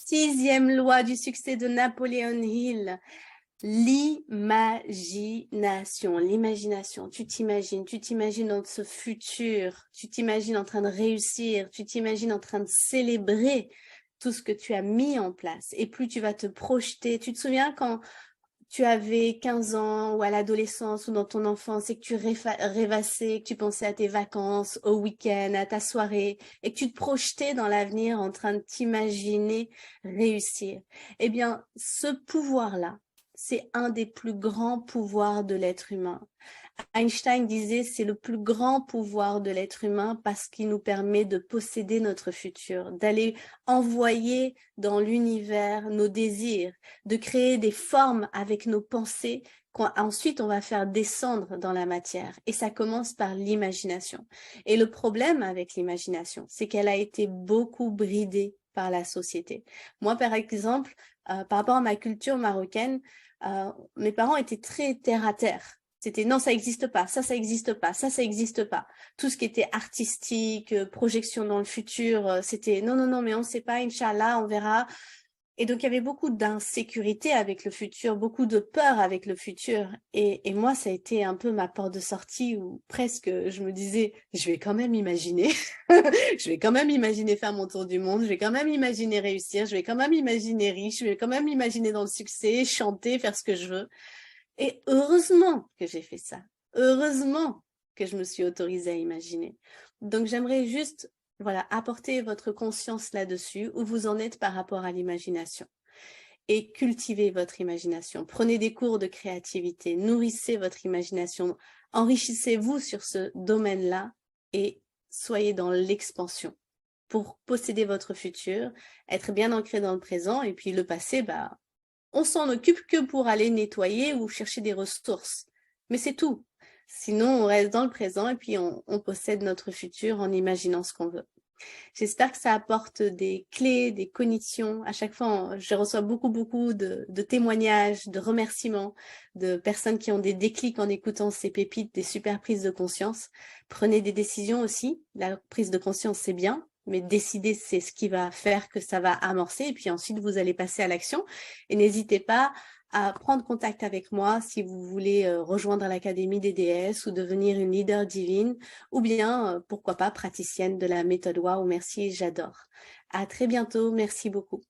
6e loi du succès de Napoléon Hill. L'imagination, l'imagination. Tu t'imagines dans ce futur, tu t'imagines en train de réussir, tu t'imagines en train de célébrer tout ce que tu as mis en place. Et plus tu vas te projeter, tu te souviens quand tu avais 15 ans ou à l'adolescence ou dans ton enfance et que tu rêvassais, que tu pensais à tes vacances, au week-end, à ta soirée et que tu te projetais dans l'avenir en train de t'imaginer réussir. Eh bien, ce pouvoir-là, c'est un des plus grands pouvoirs de l'être humain. Einstein disait c'est le plus grand pouvoir de l'être humain parce qu'il nous permet de posséder notre futur, d'aller envoyer dans l'univers nos désirs, de créer des formes avec nos pensées qu'ensuite on va faire descendre dans la matière. Et ça commence par l'imagination. Et le problème avec l'imagination, c'est qu'elle a été beaucoup bridée par la société. Moi, par exemple, par rapport à ma culture marocaine, mes parents étaient très terre à terre. C'était non, ça n'existe pas, ça n'existe pas, ça n'existe pas. Tout ce qui était artistique, projection dans le futur, c'était non, non, non, mais on ne sait pas, Inch'Allah, on verra. Et donc, il y avait beaucoup d'insécurité avec le futur, beaucoup de peur avec le futur. Et moi, ça a été un peu ma porte de sortie où presque je me disais, je vais quand même imaginer, je vais quand même imaginer faire mon tour du monde, je vais quand même imaginer réussir, je vais quand même imaginer riche, je vais quand même imaginer dans le succès, chanter, faire ce que je veux. Et heureusement que j'ai fait ça. Heureusement que je me suis autorisée à imaginer. Donc, j'aimerais juste apporter votre conscience là-dessus, où vous en êtes par rapport à l'imagination. Et cultivez votre imagination. Prenez des cours de créativité, nourrissez votre imagination, enrichissez-vous sur ce domaine-là et soyez dans l'expansion pour posséder votre futur, être bien ancré dans le présent et puis le passé, on s'en occupe que pour aller nettoyer ou chercher des ressources. Mais c'est tout. Sinon, on reste dans le présent et puis on possède notre futur en imaginant ce qu'on veut. J'espère que ça apporte des clés, des cognitions. À chaque fois, je reçois beaucoup de témoignages, de remerciements, de personnes qui ont des déclics en écoutant ces pépites, des super prises de conscience. Prenez des décisions aussi. La prise de conscience, c'est bien, mais décider, c'est ce qui va faire que ça va amorcer. Et puis ensuite, vous allez passer à l'action. Et n'hésitez pas à prendre contact avec moi si vous voulez rejoindre l'Académie des déesses ou devenir une leader divine ou bien, pourquoi pas, praticienne de la méthode Wow. Merci, j'adore. À très bientôt. Merci beaucoup.